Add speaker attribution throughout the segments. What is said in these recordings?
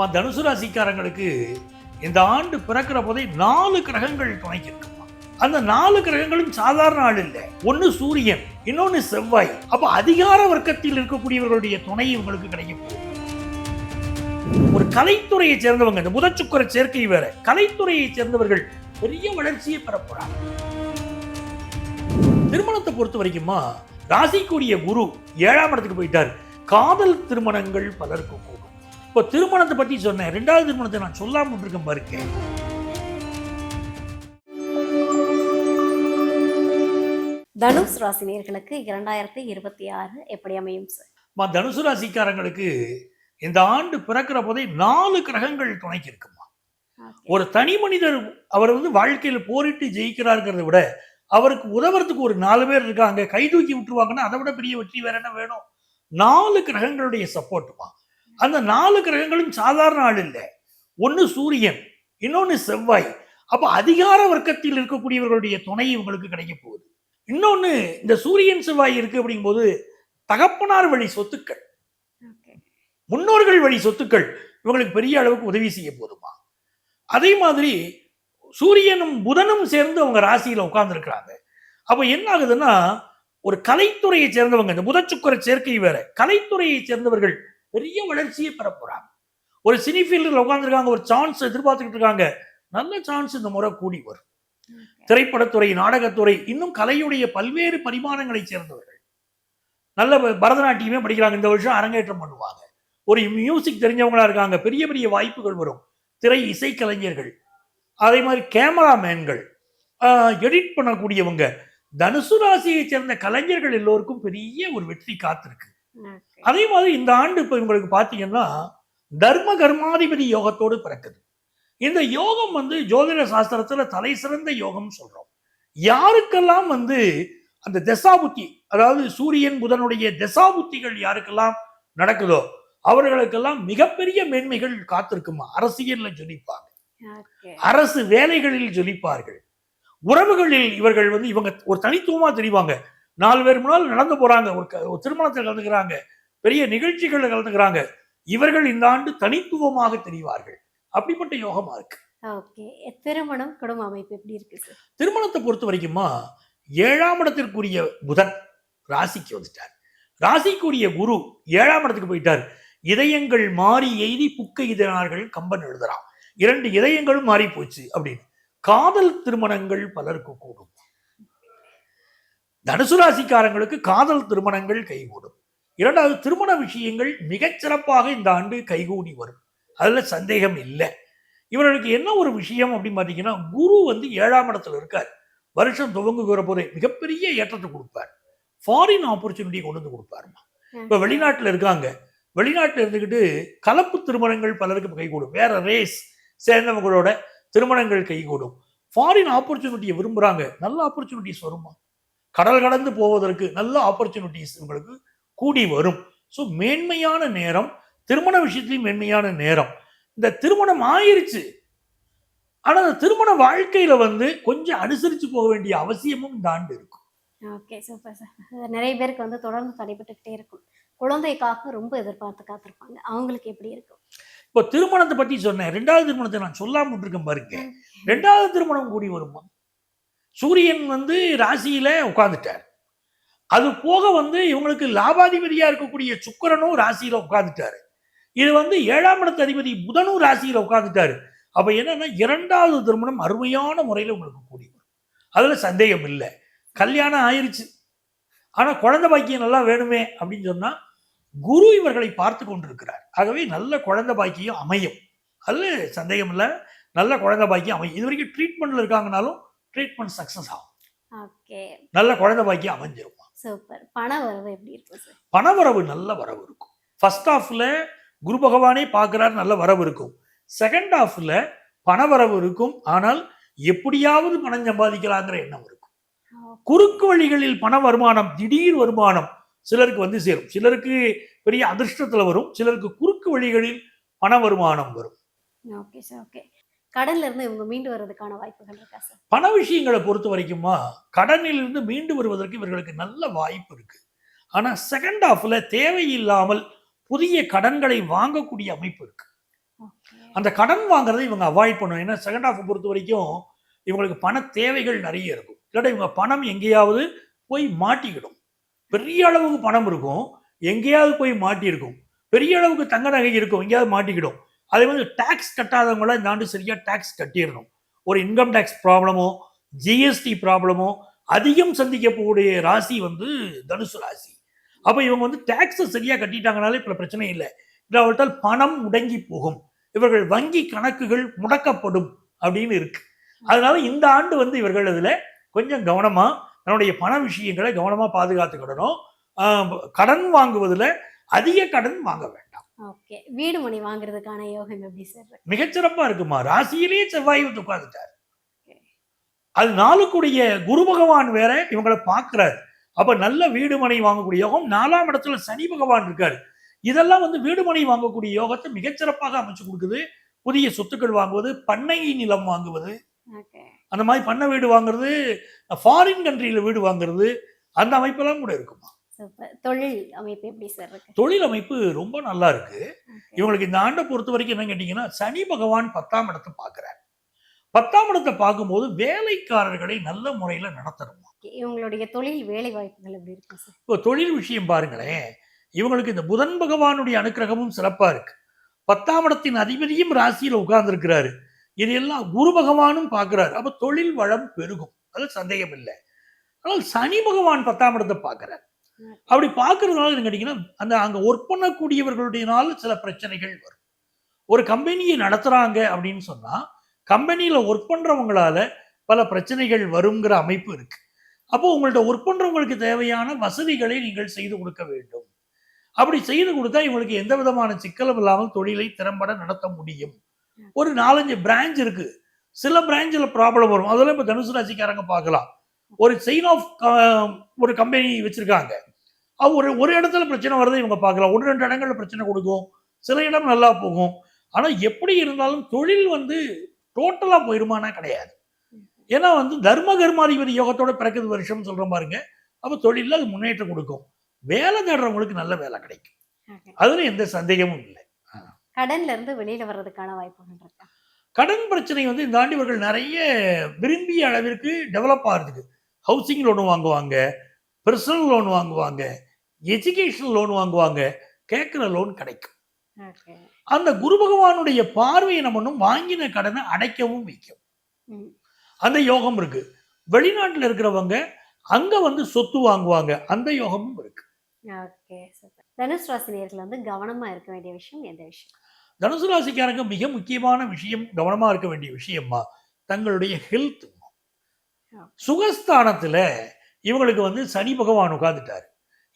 Speaker 1: தனுசு ராசிக்காரங்களுக்கு இந்த ஆண்டு பிறக்கிற போதே 4 கிரகங்கள் துணைக்கு இருக்குமா. அந்த 4 கிரகங்களும் சாதாரண ஆள் இல்லை. ஒன்னு சூரியன், இன்னொன்னு செவ்வாய். அப்ப அதிகார வர்க்கத்தில் இருக்கக்கூடியவர்களுடைய துணை இவங்களுக்கு கிடைக்கும். ஒரு கலைத்துறையை சேர்ந்தவங்க, இந்த புதச்சுக்கர சேர்க்கை வேற, கலைத்துறையை சேர்ந்தவர்கள் பெரிய வளர்ச்சியை பெற போறாங்க. திருமணத்தை பொறுத்த வரைக்குமா ராசிக்குரிய குரு 7ஆம் இடத்துக்கு போயிட்டார். காதல் திருமணங்கள் பலருக்கு கூடும். இப்போ திருமணத்தை பத்தி சொன்னேன், 2வது திருமணத்தை நான் சொல்லாம இருக்கேன் பாருங்க.
Speaker 2: தனுஷ் ராசினியர்களுக்கு 2026 எப்படி அமையும் சார்?
Speaker 1: தனுசு ராசிக்காரங்களுக்கு இந்த ஆண்டு பிறக்கிற போதே 4 கிரகங்கள் துணைக்கு இருக்குமா. ஒரு தனி மனிதர் அவர் வாழ்க்கையில போரிட்டு ஜெயிக்கிறாருங்கிறத விட அவருக்கு உதவுறதுக்கு ஒரு 4 பேர் இருக்காங்க, கை தூக்கி விட்டுருவாங்கன்னா அதை விட பெரிய வெற்றி வேற என்ன வேணும்? 4 கிரகங்களுடைய சப்போர்ட்டுமா. அந்த 4 கிரகங்களும் சாதாரண ஆள் இல்லை. ஒன்னு சூரியன், இன்னொன்னு செவ்வாய். அப்ப அதிகார வர்க்கத்தில் இருக்கக்கூடியவர்களுடைய துணை இவங்களுக்கு கிடைக்க போகுது. இன்னொன்னு, இந்த சூரியன் செவ்வாய் இருக்கு அப்படிங்கும்போது தகப்பனார் வழி சொத்துக்கள், முன்னோர்கள் வழி சொத்துக்கள் இவங்களுக்கு பெரிய அளவுக்கு உதவி செய்ய போதுமா. அதே மாதிரி சூரியனும் புதனும் சேர்ந்து அவங்க ராசியில உட்கார்ந்து இருக்கிறாங்க. அப்ப என்ன ஆகுதுன்னா, ஒரு கலைத்துறையை சேர்ந்தவங்க, இந்த புதச்சுக்கர சேர்க்கை வேற, கலைத்துறையை சேர்ந்தவர்கள் பெரிய வளர்ச்சியை பெற போறாங்க. ஒரு சினி ஃபீல்டில் உட்கார்ந்துருக்காங்க, ஒரு சான்ஸ் எதிர்பார்த்துக்கிட்டு இருக்காங்க, நல்ல சான்ஸ் இந்த முறை கூடி வரும். திரைப்படத்துறை, நாடகத்துறை, இன்னும் கலையுடைய பல்வேறு பரிமாணங்களை சேர்ந்தவர்கள் நல்ல பரதநாட்டியமே படிக்கிறாங்க, இந்த வருஷம் அரங்கேற்றம் பண்ணுவாங்க. ஒரு மியூசிக் தெரிஞ்சவங்களா இருக்காங்க, பெரிய பெரிய வாய்ப்புகள் வரும். திரை இசை கலைஞர்கள், அதே மாதிரி கேமராமேன்கள், எடிட் பண்ணக்கூடியவங்க, தனுசு ராசியை சேர்ந்த கலைஞர்கள் எல்லோருக்கும் பெரிய ஒரு வெற்றி காத்திருக்கு. அதே மாதிரி இந்த ஆண்டு இப்ப உங்களுக்கு பாத்தீங்கன்னா தர்ம கர்மாதிபதி யோகத்தோடு பிறக்குது. இந்த யோகம் ஜோதிட சாஸ்திரத்துல தலை சிறந்த யோகம் சொல்றோம். யாருக்கெல்லாம் அந்த தசாபுத்தி, அதாவது சூரியன் புதனுடைய தசாபுத்திகள் யாருக்கெல்லாம் நடக்குதோ அவர்களுக்கெல்லாம் மிகப்பெரிய மேன்மைகள் காத்திருக்குமா. அரசியல்ல ஜொலிப்பாங்க, அரசு வேலைகளில் ஜொலிப்பார்கள், உறவுகளில் இவர்கள் இவங்க ஒரு தனித்துவமா தெரிவாங்க. 4 பேர் முன்னால் நடந்து போறாங்க, ஒரு திருமணத்தில் கலந்துக்கிறாங்க, பெரிய நிகழ்ச்சிகள் கலந்துக்கிறாங்க. இவர்கள் இந்த ஆண்டு தனித்துவமாக தெரிவார்கள். அப்படிப்பட்ட யோகமா இருக்கு.
Speaker 2: திருமணம் குடும்ப அமைப்பு எப்படி இருக்கு சார்?
Speaker 1: திருமணத்தை பொறுத்த வரைக்குமா 7ஆம் இடத்திற்குரிய புதன் ராசிக்கு வந்துட்டார். ராசிக்குரிய குரு 7ஆம் இடத்துக்கு போயிட்டார். இதயங்கள் மாறி எய்தி புக்க இதனார்கள் கம்பன் எழுதுறான். 2 இதயங்களும் மாறி போச்சு அப்படின்னு. காதல் திருமணங்கள் பலருக்கு கூடும். தனுசு ராசிக்காரங்களுக்கு காதல் திருமணங்கள் கைகூடும். 2வது, திருமண விஷயங்கள் மிகச்சிறப்பாக இந்த ஆண்டு கைகூடி வரும், அதுல சந்தேகம் இல்லை. இவர்களுக்கு என்ன ஒரு விஷயம் அப்படின்னு பாத்தீங்கன்னா, குரு 7ஆம் இடத்துல இருக்கார். வருஷம் துவங்குகிற போதே மிகப்பெரிய ஏற்றத்தை கொடுப்பார். ஃபாரின் ஆப்பர்ச்சுனிட்டி கொண்டு வந்து கொடுப்பாருமா. இப்ப வெளிநாட்டுல இருக்காங்க, வெளிநாட்டுல இருந்துகிட்டு கலப்பு திருமணங்கள் பலருக்கு கைகூடும். வேற ரேஸ் சேர்ந்தவங்களோட திருமணங்கள் கைகூடும். ஃபாரின் ஆப்பர்ச்சுனிட்டியை விரும்புறாங்க, நல்ல ஆப்பர்ச்சுனிட்டிஸ் வருமா. கடல் கடந்து போவதற்கு நல்ல ஆப்பர்ச்சுனிட்டிஸ் உங்களுக்கு கூடி வரும். ஸோ மேன்மையான நேரம், திருமண விஷயத்திலையும் மேன்மையான நேரம். இந்த திருமணம் ஆயிருச்சு, ஆனா அந்த திருமண வாழ்க்கையில கொஞ்சம் அனுசரிச்சு போக வேண்டிய அவசியமும் இந்த ஆண்டு இருக்கும்.
Speaker 2: Okay, super sir. நிறைய பேருக்கு தொடர்ந்து தடைபட்டுக்கிட்டே இருக்கும். குழந்தைக்காக ரொம்ப எதிர்பார்த்து காத்திருப்பாங்க, அவங்களுக்கு எப்படி இருக்கும்?
Speaker 1: இப்போ திருமணத்தை பத்தி சொன்னேன், 2வது திருமணத்தை நான் சொல்லாம விட்டுருக்கேன் பாருங்க. 2வது திருமணம் கூடி வருமா. சூரியன் ராசியில உட்கார்ந்துட்டார். அது போக இவங்களுக்கு லாபாதிபதியா இருக்கக்கூடிய சுக்கிரனும் ராசியில உட்கார்ந்துட்டாரு. இது 7ஆம் இடத்து அதிபதி புதனும் ராசியில உட்கார்ந்துட்டாரு. அப்ப என்னன்னா 2வது திருமணம் அருமையான முறையில உங்களுக்கு கூடி வரும், அதுல சந்தேகம் இல்லை. கல்யாணம் ஆயிருச்சு, ஆனா குழந்தை பாக்கியம் நல்லா வேணுமே அப்படின்னு சொன்னா குரு இவர்களை பார்த்து கொண்டிருக்கிறார். ஆகவே நல்ல குழந்தை பாக்கியம் அமையும், அதுல சந்தேகம் இல்லை. நல்ல குழந்தை பாக்கியம் அமையும். இது வரைக்கும் ட்ரீட்மெண்ட்ல இருக்காங்கனாலும் ட்ரீட்மெண்ட் சக்சஸ் ஆகும். நல்ல குழந்தை பாக்கியம் அமைஞ்சிரும்.
Speaker 2: சூப்பர். பண வரவு எப்படி இருக்கும் சார்?
Speaker 1: பண வரவு நல்ல வரவு இருக்கும். ஃபர்ஸ்ட் ஹாஃப்ல குரு பகவானே பார்க்கிறார், நல்ல வரவு இருக்கும். செகண்ட் ஹாஃப்ல பண வரவு இருக்கும், ஆனால் எப்படியாவது பணம் சம்பாதிக்கலாங்கிற எண்ணம் இருக்கும். குறுக்கு வழிகளில் பண வருமானம், திடீர் வருமானம் சிலருக்கு சேரும். சிலருக்கு பெரிய அதிர்ஷ்டத்துல வரும், சிலருக்கு குறுக்கு வழிகளில் பண வருமானம் வரும்.
Speaker 2: Okay sir. ஓகே, கடன்ல இருந்து இவங்க மீண்டு வருவதற்கான வாய்ப்புகள் இருக்கா சார்?
Speaker 1: பண விஷயங்களை பொறுத்த வரைக்குமா கடனில் இருந்து மீண்டு வருவதற்கு இவர்களுக்கு நல்ல வாய்ப்பு இருக்கு. ஆனா செகண்ட் ஹாஃப்ல தேவையில்லாமல் புதிய கடன்களை வாங்கக்கூடிய அமைப்பு இருக்கு. அந்த கடன் வாங்குறதை இவங்க அவாய்ட் பண்ணணும். ஏன்னா செகண்ட் ஹாஃப் பொறுத்த வரைக்கும் இவங்களுக்கு பண தேவைகள் நிறைய இருக்கும். இல்லாட்டா இவங்க பணம் எங்கேயாவது போய் மாட்டிக்கிடும். பெரிய அளவுக்கு பணம் இருக்கும், எங்கேயாவது போய் மாட்டியிருக்கும். பெரிய அளவுக்கு தங்க நகை இருக்கும், எங்கேயாவது மாட்டிக்கிடும். அதே மாதிரி டாக்ஸ் கட்டாதவங்களாம் இந்த ஆண்டு சரியா டாக்ஸ் கட்டிடணும். ஒரு இன்கம் டாக்ஸ் ப்ராப்ளமோ ஜிஎஸ்டி ப்ராப்ளமோ அதிகம் சந்திக்கக்கூடிய ராசி வந்து தனுசு ராசி. அப்போ இவங்க வந்து டாக்ஸை சரியா கட்டிட்டாங்கனாலே இப்போ பிரச்சனை இல்லை. இல்லாவிட்டால் பணம் முடங்கி போகும், இவர்கள் வங்கி கணக்குகள் முடக்கப்படும் அப்படின்னு இருக்கு. அதனால இந்த ஆண்டு வந்து இவர்கள் அதுல கொஞ்சம் கவனமா தன்னுடைய பண விஷயங்களை கவனமா பாதுகாத்துக்கிடணும். கடன் வாங்குவதுல அதிக கடன் வாங்க வேண்டாம்.
Speaker 2: ஓகே, வீடு மனை வாங்குறதுக்கான யோகம் எப்படி சார்?
Speaker 1: மிகச்சிறப்பா இருக்குமா. ராசியிலேயே செவ்வாய் வந்து உட்கார்ந்துட்டார். அது நாளுக்குடைய குரு பகவான் வேற இவங்களை பார்க்கிறார். அப்ப நல்ல வீடு மனை வாங்கக்கூடிய யோகம். 4ஆம் இடத்துல சனி பகவான் இருக்காரு. இதெல்லாம் வந்து வீடு மனை வாங்கக்கூடிய யோகத்தை மிகச்சிறப்பாக அமைச்சு கொடுக்குது. புதிய சொத்துக்கள் வாங்குவது, பண்ணை நிலம் வாங்குவது, அந்த மாதிரி பண்ண வீடு வாங்குறது, ஃபாரின் கண்ட்ரியில வீடு வாங்குறது, அந்த அமைப்பெல்லாம் கூட இருக்குமா.
Speaker 2: தொழில் அமைப்பு எப்படி சார் இருக்கு?
Speaker 1: தொழில் அமைப்பு ரொம்ப நல்லா இருக்கு. இவங்களுக்கு இந்த ஆண்டை பொறுத்த வரைக்கும் என்ன கேட்டீங்கன்னா, சனி பகவான் 10ஆம் இடத்தை பார்க்கிறார். 10ஆம் இடத்தை பார்க்கும்போது வேலைக்காரர்களை நல்ல முறையில நடத்தணும்.
Speaker 2: இவங்களுடைய தொழில் வேலை வாய்ப்புகள் எப்படி இருக்கு சார்?
Speaker 1: இப்போ தொழில் விஷயம் பாருங்களேன், இவங்களுக்கு இந்த புதன் பகவானுடைய அனுக்கிரகமும் சிறப்பா இருக்கு. 10ஆம் இடத்தின் அதிபதியும் ராசியில உட்கார்ந்து இருக்கிறாரு. இது எல்லாம் குரு பகவானும் பார்க்கிறாரு. அப்ப தொழில் வளம் பெருகும், அது சந்தேகம் இல்லை. ஆனால் சனி பகவான் 10ஆம் இடத்தை பார்க்கிறார். அப்படி பார்க்கறதுனால என்ன கேட்டீங்கன்னா, அந்த அங்க ஒர்க் பண்ணக்கூடியவர்களுடையனால சில பிரச்சனைகள் வரும். ஒரு கம்பெனியை நடத்துறாங்க அப்படின்னு சொன்னா கம்பெனியில ஒர்க் பண்றவங்களால பல பிரச்சனைகள் வருங்கிற அமைப்பு இருக்கு. அப்போ உங்கள்ட்ட ஒர்க் பண்றவங்களுக்கு தேவையான வசதிகளை நீங்கள் செய்து கொடுக்க வேண்டும். அப்படி செய்து கொடுத்தா இவங்களுக்கு எந்த விதமான சிக்கலும் இல்லாமல் தொழிலை திறம்பட நடத்த முடியும். ஒரு 4-5 பிரான்ச் இருக்கு. சில பிரான்ச்சில் ப்ராப்ளம் வரும். அதெல்லாம் இப்போ தனுசு ராசிக்காரங்க பார்க்கலாம். ஒரு செயின் ஆஃப் ஒரு கம்பெனி வச்சிருக்காங்க. ஒரு இடத்துல பிரச்சனை வருது இவங்க பார்க்கலாம். 1-2 இடங்கள்ல பிரச்சனை கொடுக்கும். சில இடம் நல்லா போகும். ஆனா எப்படி இருந்தாலும் தொழில் வந்து டோட்டலா போயிருமானா கிடையாது. ஏன்னா வந்து தர்ம கர்மாதிபதி யோகத்தோட பிறக்குது வருஷம் சொல்ற பாருங்க. அப்ப தொழில அது முன்னேற்றம் கொடுக்கும். வேலை தேடுறவங்களுக்கு நல்ல வேலை கிடைக்கும். அதுல எந்த சந்தேகமும் இல்லை.
Speaker 2: கடன்ல இருந்து வெளியில வர்றதுக்கான வாய்ப்புகள் இருக்கா?
Speaker 1: கடன் பிரச்சனை வந்து இந்த ஆண்டு இவர்கள் நிறைய விரும்பிய அளவிற்கு டெவலப் ஆகிறதுக்கு ஹவுசிங் லோன் வாங்குவாங்க, பர்சனல் லோன் வாங்குவாங்க, எஜுகேஷனல் லோன் வாங்குவாங்க. கேட்கிற லோன் கிடைக்கும். அந்த குரு பகவானுடைய பார்வையை நம்ம வாங்கின கடனை அடைக்கவும் வைக்கும். அந்த யோகம் இருக்கு. வெளிநாட்டில் இருக்கிறவங்க அங்க வந்து சொத்து வாங்குவாங்க. அந்த யோகமும் இருக்கு.
Speaker 2: தனுசு ராசினியர்கள் வந்து கவனமா இருக்க வேண்டிய விஷயம் எந்த விஷயம்?
Speaker 1: தனுசு ராசிக்காரங்க மிக முக்கியமான விஷயம், கவனமா இருக்க வேண்டிய விஷயமா தங்களுடைய ஹெல்த். சுகஸ்தானத்துல இவங்களுக்கு வந்து சனி பகவான் உட்கார்ந்துட்டாரு.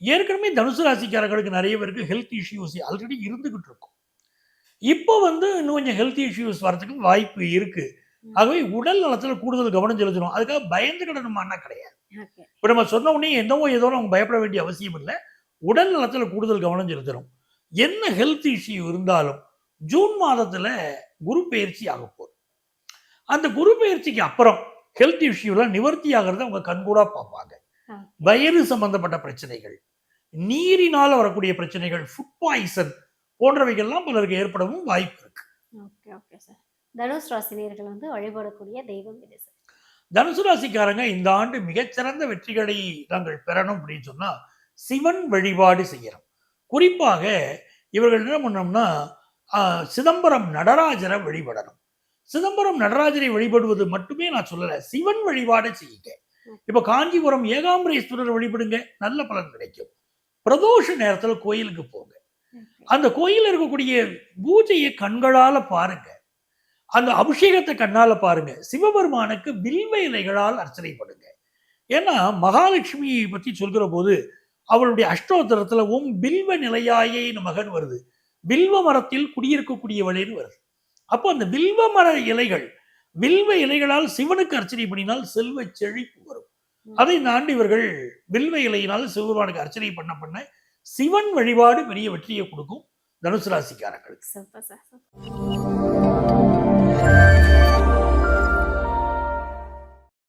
Speaker 1: ஏற்கனவே தனுசு ராசிக்காரர்களுக்கு நிறைய பேருக்கு ஹெல்த் இஷ்யூஸ் ஆல்ரெடி இருந்துகிட்டு இருக்கும். இப்போ வந்து இன்னும் கொஞ்சம் ஹெல்த் இஷ்யூஸ் வரதுக்கு வாய்ப்பு இருக்கு. ஆகவே உடல் நலத்துல கூடுதல் கவனம் செலுத்தணும். அதுக்காக பயந்து கிடணுமான்னா கிடையாது. இப்ப நம்ம சொன்ன உடனே என்னவோ ஏதோ அவங்க பயப்பட வேண்டிய அவசியம் இல்லை. உடல் நலத்துல கூடுதல் கவனம் செலுத்தணும். என்ன ஹெல்த் இஷ்யூ இருந்தாலும் ஜூன் மாதத்துல குரு பயிற்சி ஆக போகுது. அந்த குரு பயிற்சிக்கு அப்புறம் ஹெல்த் இஷ்யூலாம் நிவர்த்தி ஆகிறத அவங்க கண்கூடா பார்ப்பாங்க. வயிறு சம்பந்தப்பட்ட பிரச்சனைகள், நீரினால் வரக்கூடிய பிரச்சனைகள், ஃபுட் பாய்சன் போன்றவைகள்லாம் பலருக்கு ஏற்படவும் வாய்ப்பு இருக்கு.
Speaker 2: தனுசு ராசினியர்கள் வந்து வழிபடக்கூடிய தெய்வம் எது சார்?
Speaker 1: தனுசு ராசிக்காரங்க இந்த ஆண்டு மிகச்சிறந்த வெற்றிகளை நாங்கள் பெறணும் அப்படின்னு சொன்னா சிவன் வழிபாடு செய்யணும். குறிப்பாக இவர்கள் என்ன பண்ணோம்னா சிதம்பரம் நடராஜரை வழிபடணும். சிதம்பரம் நடராஜரை வழிபடுவது மட்டுமே நான் சொல்லலை, சிவன் வழிபாடு செய்யுங்க. இப்ப காஞ்சிபுரம் ஏகாம்பரேஸ்வரர் வழிபடுங்க, நல்ல பலன் கிடைக்கும். பிரதோஷ நேரத்துல கோயிலுக்கு போங்க. அந்த கோயில் இருக்கக்கூடிய பூஜையை கண்களால பாருங்க, அந்த அபிஷேகத்தை கண்ணால பாருங்க. சிவபெருமானுக்கு வில்வ இலைகளால் அர்ச்சனை பண்ணுங்க. ஏன்னா மகாலட்சுமியை பற்றி சொல்கிற போது அவளுடைய அஷ்டோத்தரத்துல பில்வ நிலையாயே மகன் வருது. வில்வ மரத்தில் குடியிருக்கக்கூடியவளேன்னு வருது. அப்போ அந்த வில்வ மர இலைகள், வில்வ இலைகளால் சிவனுக்கு அர்ச்சனை பண்ணினால் செல்வ செழிப்பு வரும். அதை இந்த ஆண்டு இவர்கள் வில்வ இலையினால் சிவபெருமானுக்கு அர்ச்சனை பண்ண சிவன் வழிபாடு பெரிய வெற்றியை கொடுக்கும் தனுசு ராசிக்காரர்களுக்கு.